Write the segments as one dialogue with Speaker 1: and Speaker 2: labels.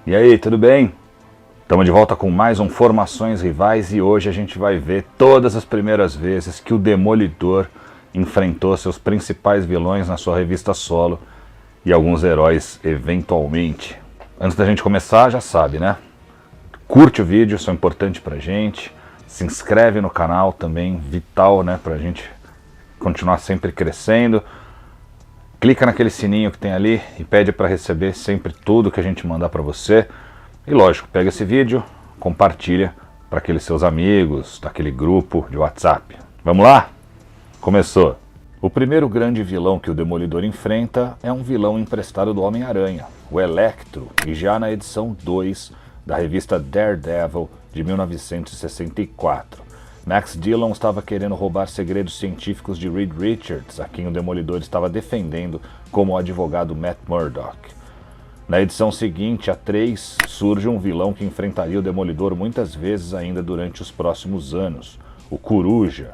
Speaker 1: E aí, tudo bem? Estamos de volta com mais um Formações Rivais e hoje a gente vai ver todas as primeiras vezes que o Demolidor enfrentou seus principais vilões na sua revista solo e alguns heróis eventualmente. Antes da gente começar, já sabe, né? Curte o vídeo, isso é importante pra gente. Se inscreve no canal também, vital, né? Pra gente continuar sempre crescendo. Clica naquele sininho que tem ali e pede para receber sempre tudo que a gente mandar para você. E lógico, pega esse vídeo, compartilha para aqueles seus amigos, daquele grupo de WhatsApp. Vamos lá? Começou! O primeiro grande vilão que o Demolidor enfrenta é um vilão emprestado do Homem-Aranha, o Electro, e já na edição 2 da revista Daredevil de 1964. Max Dillon estava querendo roubar segredos científicos de Reed Richards, a quem o Demolidor estava defendendo como o advogado Matt Murdock. Na edição seguinte, a 3, surge um vilão que enfrentaria o Demolidor muitas vezes ainda durante os próximos anos, o Coruja.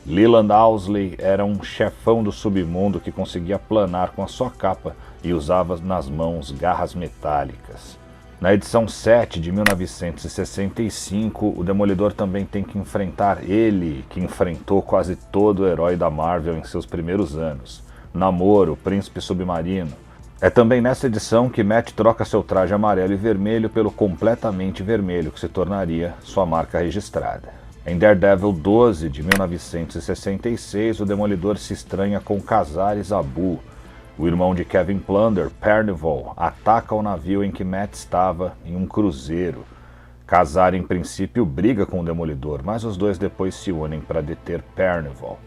Speaker 1: Leland Owsley era um chefão do submundo que conseguia planar com a sua capa e usava nas mãos garras metálicas. Na edição 7 de 1965, o Demolidor também tem que enfrentar ele, que enfrentou quase todo o herói da Marvel em seus primeiros anos, Namor, o Príncipe Submarino. É também nessa edição que Matt troca seu traje amarelo e vermelho pelo completamente vermelho, que se tornaria sua marca registrada. Em Daredevil 12 de 1966, o Demolidor se estranha com Cazares Abu. O irmão de Kevin Plunder, Pernival, ataca o navio em que Matt estava em um cruzeiro. Kazar, em princípio, briga com o Demolidor, mas os dois depois se unem para deter Pernival.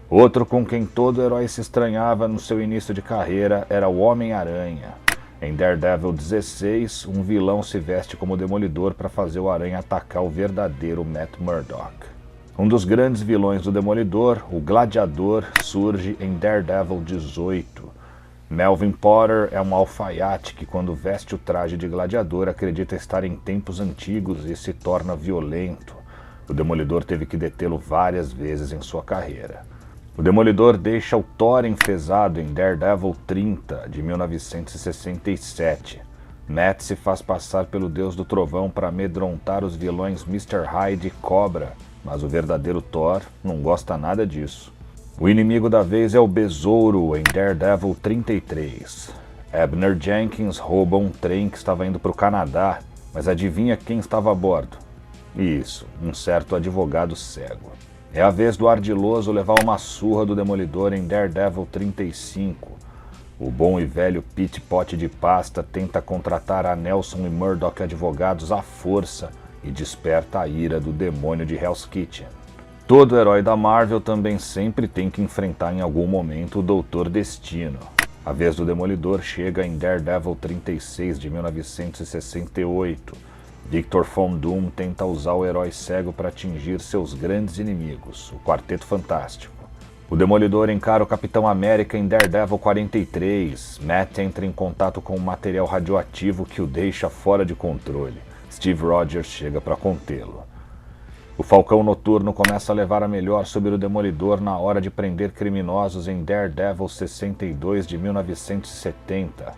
Speaker 1: Outro com quem todo herói se estranhava no seu início de carreira era o Homem-Aranha. Em Daredevil 16, um vilão se veste como Demolidor para fazer o Aranha atacar o verdadeiro Matt Murdock. Um dos grandes vilões do Demolidor, o Gladiador, surge em Daredevil 18. Melvin Potter é um alfaiate que, quando veste o traje de gladiador, acredita estar em tempos antigos e se torna violento. O Demolidor teve que detê-lo várias vezes em sua carreira. O Demolidor deixa o Thor enfesado em Daredevil 30, de 1967. Matt se faz passar pelo Deus do Trovão para amedrontar os vilões Mr. Hyde e Cobra, mas o verdadeiro Thor não gosta nada disso. O inimigo da vez é o Besouro em Daredevil 33. Abner Jenkins rouba um trem que estava indo para o Canadá, mas adivinha quem estava a bordo? Isso, um certo advogado cego. É a vez do Ardiloso levar uma surra do Demolidor em Daredevil 35. O bom e velho Pete Pote de Pasta tenta contratar a Nelson e Murdock advogados à força e desperta a ira do demônio de Hell's Kitchen. Todo herói da Marvel também sempre tem que enfrentar em algum momento o Doutor Destino. A vez do Demolidor chega em Daredevil 36 de 1968. Victor Von Doom tenta usar o herói cego para atingir seus grandes inimigos, o Quarteto Fantástico. O Demolidor encara o Capitão América em Daredevil 43. Matt entra em contato com um material radioativo que o deixa fora de controle. Steve Rogers chega para contê-lo. O Falcão Noturno começa a levar a melhor sobre o Demolidor na hora de prender criminosos em Daredevil 62 de 1970.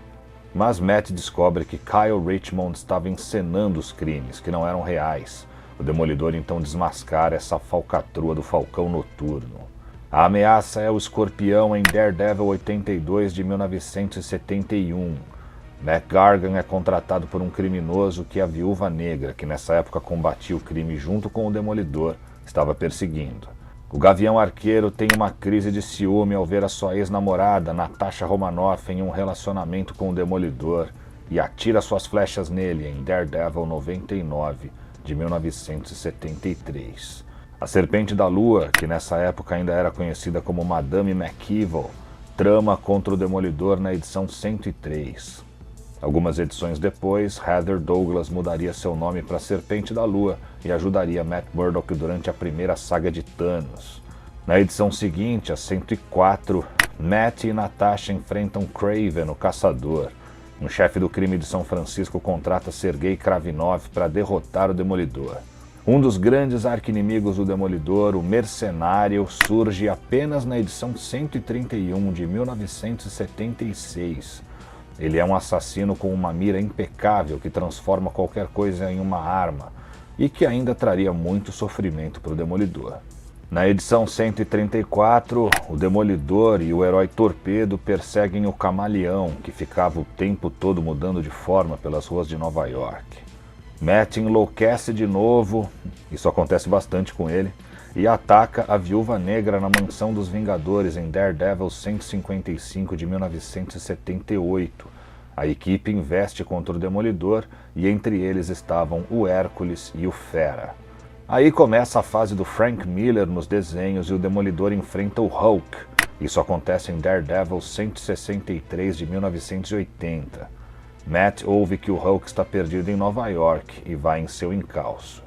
Speaker 1: Mas Matt descobre que Kyle Richmond estava encenando os crimes, que não eram reais. O Demolidor então desmascara essa falcatrua do Falcão Noturno. A ameaça é o Escorpião em Daredevil 82 de 1971. Mac Gargan é contratado por um criminoso que a Viúva Negra, que nessa época combatia o crime junto com o Demolidor, estava perseguindo. O Gavião Arqueiro tem uma crise de ciúme ao ver a sua ex-namorada, Natasha Romanoff, em um relacionamento com o Demolidor e atira suas flechas nele em Daredevil 99, de 1973. A Serpente da Lua, que nessa época ainda era conhecida como Madame McEvil, trama contra o Demolidor na edição 103. Algumas edições depois, Heather Douglas mudaria seu nome para Serpente da Lua e ajudaria Matt Murdock durante a primeira saga de Thanos. Na edição seguinte, a 104, Matt e Natasha enfrentam Kraven, o Caçador. Um chefe do crime de São Francisco contrata Sergei Kravinov para derrotar o Demolidor. Um dos grandes arqui-inimigos do Demolidor, o Mercenário, surge apenas na edição 131 de 1976. Ele é um assassino com uma mira impecável que transforma qualquer coisa em uma arma e que ainda traria muito sofrimento para o Demolidor. Na edição 134, o Demolidor e o Herói Torpedo perseguem o Camaleão, que ficava o tempo todo mudando de forma pelas ruas de Nova York. Matt enlouquece de novo, isso acontece bastante com ele, e ataca a Viúva Negra na Mansão dos Vingadores em Daredevil 155 de 1978. A equipe investe contra o Demolidor e entre eles estavam o Hércules e o Fera. Aí começa a fase do Frank Miller nos desenhos e o Demolidor enfrenta o Hulk. Isso acontece em Daredevil 163 de 1980. Matt ouve que o Hulk está perdido em Nova York e vai em seu encalço.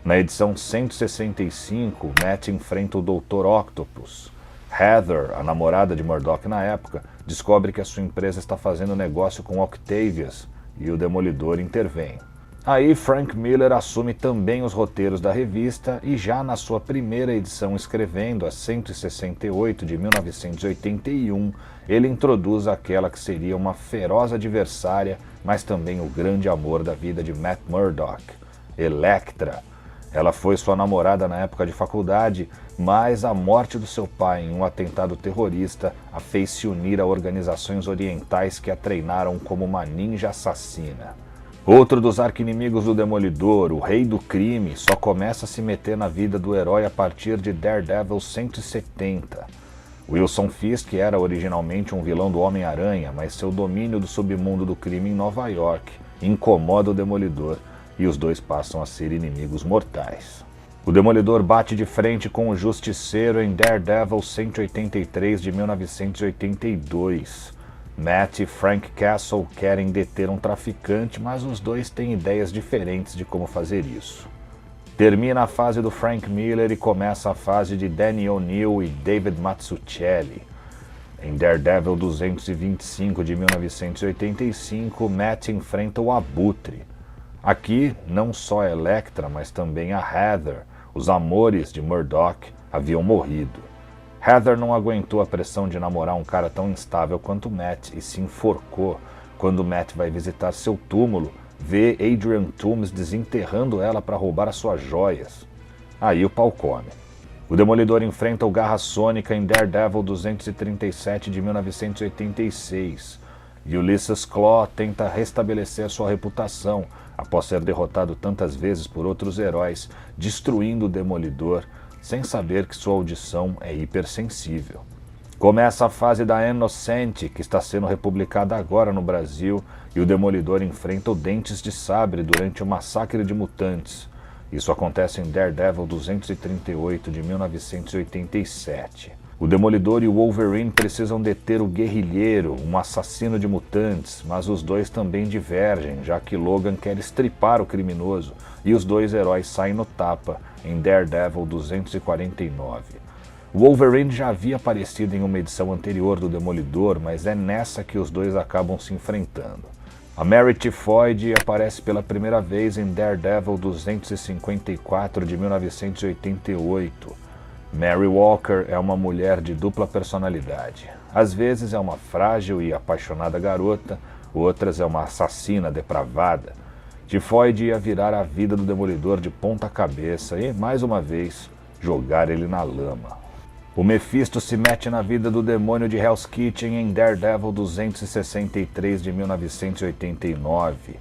Speaker 1: Na edição 165, Matt enfrenta o Dr. Octopus. Heather, a namorada de Murdock na época, descobre que a sua empresa está fazendo negócio com Octavius e o Demolidor intervém. Aí Frank Miller assume também os roteiros da revista e já na sua primeira edição escrevendo a 168 de 1981, ele introduz aquela que seria uma feroz adversária, mas também o grande amor da vida de Matt Murdock, Elektra. Ela foi sua namorada na época de faculdade, mas a morte do seu pai em um atentado terrorista a fez se unir a organizações orientais que a treinaram como uma ninja assassina. Outro dos arqui-inimigos do Demolidor, o Rei do Crime, só começa a se meter na vida do herói a partir de Daredevil 170. Wilson Fisk era originalmente um vilão do Homem-Aranha, mas seu domínio do submundo do crime em Nova York incomoda o Demolidor e os dois passam a ser inimigos mortais. O Demolidor bate de frente com o Justiceiro em Daredevil 183 de 1982. Matt e Frank Castle querem deter um traficante, mas os dois têm ideias diferentes de como fazer isso. Termina a fase do Frank Miller e começa a fase de Danny O'Neill e David Mazzucchelli. Em Daredevil 225 de 1985, Matt enfrenta o Abutre. Aqui, não só a Elektra, mas também a Heather, os amores de Murdock, haviam morrido. Heather não aguentou a pressão de namorar um cara tão instável quanto Matt e se enforcou. Quando Matt vai visitar seu túmulo, vê Adrian Toomes desenterrando ela para roubar as suas joias. Aí o pau come. O Demolidor enfrenta o Garra Sônica em Daredevil 237 de 1986. E Ulysses Claw tenta restabelecer sua reputação após ser derrotado tantas vezes por outros heróis, destruindo o Demolidor, sem saber que sua audição é hipersensível. Começa a fase da Inocente, que está sendo republicada agora no Brasil, e o Demolidor enfrenta o Dentes de Sabre durante o massacre de mutantes. Isso acontece em Daredevil 238 de 1987. O Demolidor e o Wolverine precisam deter o Guerrilheiro, um assassino de mutantes, mas os dois também divergem, já que Logan quer estripar o criminoso, e os dois heróis saem no tapa em Daredevil 249. O Wolverine já havia aparecido em uma edição anterior do Demolidor, mas é nessa que os dois acabam se enfrentando. A Mary Tifoid aparece pela primeira vez em Daredevil 254 de 1988. Mary Walker é uma mulher de dupla personalidade. Às vezes é uma frágil e apaixonada garota, outras é uma assassina depravada. Tifoid ia virar a vida do Demolidor de ponta cabeça e, mais uma vez, jogar ele na lama. O Mephisto se mete na vida do demônio de Hell's Kitchen em Daredevil 263 de 1989.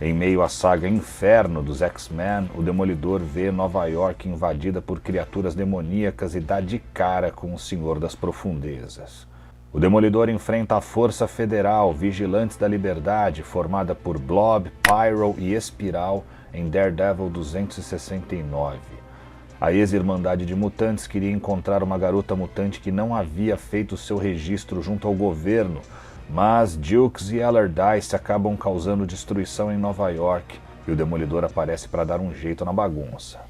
Speaker 1: Em meio à saga Inferno dos X-Men, o Demolidor vê Nova York invadida por criaturas demoníacas e dá de cara com o Senhor das Profundezas. O Demolidor enfrenta a Força Federal, Vigilantes da Liberdade, formada por Blob, Pyro e Espiral, em Daredevil 269. A ex-Irmandade de Mutantes queria encontrar uma garota mutante que não havia feito seu registro junto ao governo, mas Dukes e Allardyce acabam causando destruição em Nova York e o Demolidor aparece para dar um jeito na bagunça.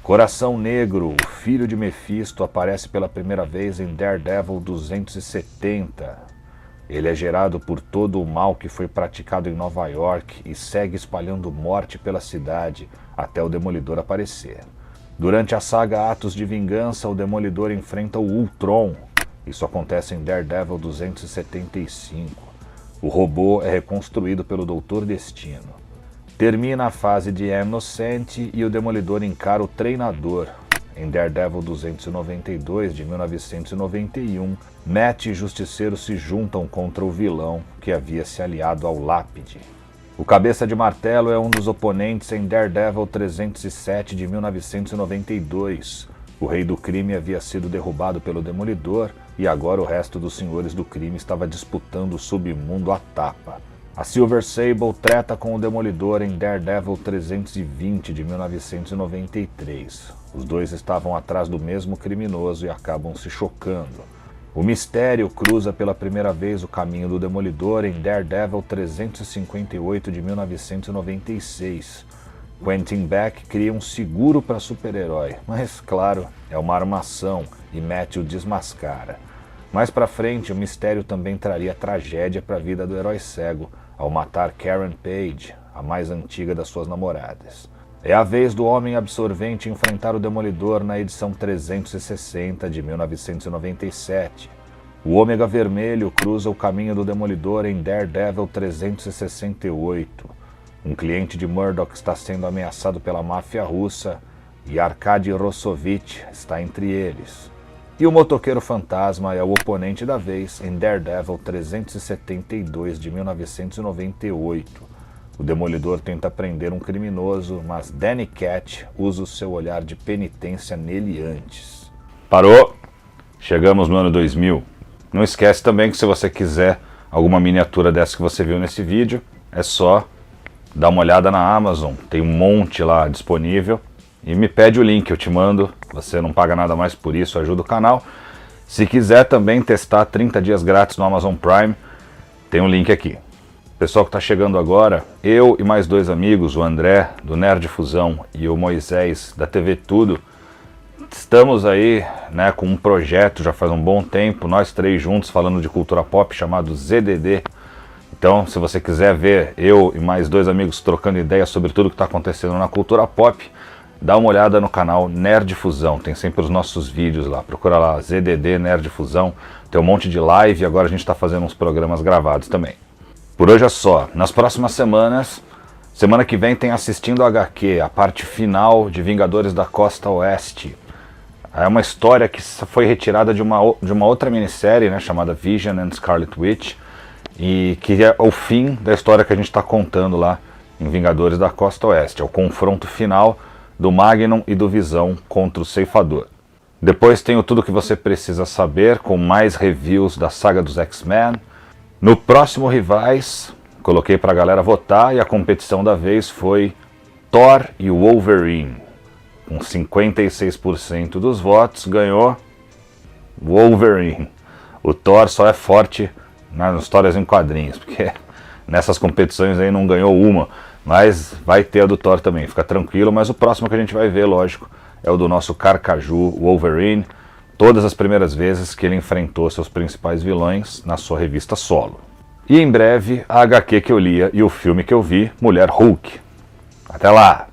Speaker 1: Coração Negro, o filho de Mephisto, aparece pela primeira vez em Daredevil 270. Ele é gerado por todo o mal que foi praticado em Nova York e segue espalhando morte pela cidade até o Demolidor aparecer. Durante a saga Atos de Vingança, o Demolidor enfrenta o Ultron. Isso acontece em Daredevil 275. O robô é reconstruído pelo Doutor Destino. Termina a fase de Innocente e o Demolidor encara o Treinador. Em Daredevil 292 de 1991, Matt e Justiceiro se juntam contra o vilão que havia se aliado ao Lápide. O Cabeça de Martelo é um dos oponentes em Daredevil 307 de 1992. O Rei do Crime havia sido derrubado pelo Demolidor e agora o resto dos Senhores do Crime estava disputando o submundo à tapa. A Silver Sable treta com o Demolidor em Daredevil 320 de 1993. Os dois estavam atrás do mesmo criminoso e acabam se chocando. O Mistério cruza pela primeira vez o caminho do Demolidor em Daredevil 358 de 1996. Quentin Beck cria um seguro para super-herói, mas, claro, é uma armação e Matt o desmascara. Mais pra frente, o Mistério também traria tragédia para a vida do herói cego, ao matar Karen Page, a mais antiga das suas namoradas. É a vez do Homem Absorvente enfrentar o Demolidor na edição 360 de 1997. O Ômega Vermelho cruza o caminho do Demolidor em Daredevil 368. Um cliente de Murdoch está sendo ameaçado pela máfia russa e Arkady Rossovich está entre eles. E o Motoqueiro Fantasma é o oponente da vez em Daredevil 372 de 1998. O Demolidor tenta prender um criminoso, mas Danny Cat usa o seu olhar de penitência nele antes. Parou! Chegamos no ano 2000. Não esquece também que se você quiser alguma miniatura dessa que você viu nesse vídeo, é só dar uma olhada na Amazon, tem um monte lá disponível. E me pede o link, eu te mando, você não paga nada mais por isso, ajuda o canal. Se quiser também testar 30 dias grátis no Amazon Prime, tem um link aqui. Pessoal que está chegando agora, eu e mais dois amigos, o André, do Nerd Fusão, e o Moisés, da TV Tudo, estamos aí, né, com um projeto já faz um bom tempo, nós três juntos falando de cultura pop, chamado ZDD. Então, se você quiser ver eu e mais dois amigos trocando ideias sobre tudo que está acontecendo na cultura pop, dá uma olhada no canal Nerd Fusão, tem sempre os nossos vídeos lá, procura lá, ZDD Nerd Fusão, tem um monte de live e agora a gente está fazendo uns programas gravados também. Por hoje é só, nas próximas semanas, semana que vem tem Assistindo HQ, a parte final de Vingadores da Costa Oeste. É uma história que foi retirada de uma outra minissérie, né, chamada Vision and Scarlet Witch, e que é o fim da história que a gente está contando lá em Vingadores da Costa Oeste, é o confronto final do Magnum e do Visão contra o Ceifador. Depois tem o Tudo Que Você Precisa Saber, com mais reviews da saga dos X-Men. No próximo Rivais, coloquei pra galera votar e a competição da vez foi Thor e Wolverine. Com 56% dos votos, ganhou Wolverine. O Thor só é forte nas histórias em quadrinhos, porque nessas competições aí não ganhou uma. Mas vai ter a do Thor também, fica tranquilo. Mas o próximo que a gente vai ver, lógico, é o do nosso Carcaju Wolverine. Todas as primeiras vezes que ele enfrentou seus principais vilões na sua revista solo. E em breve, a HQ que eu lia e o filme que eu vi, Mulher Hulk. Até lá!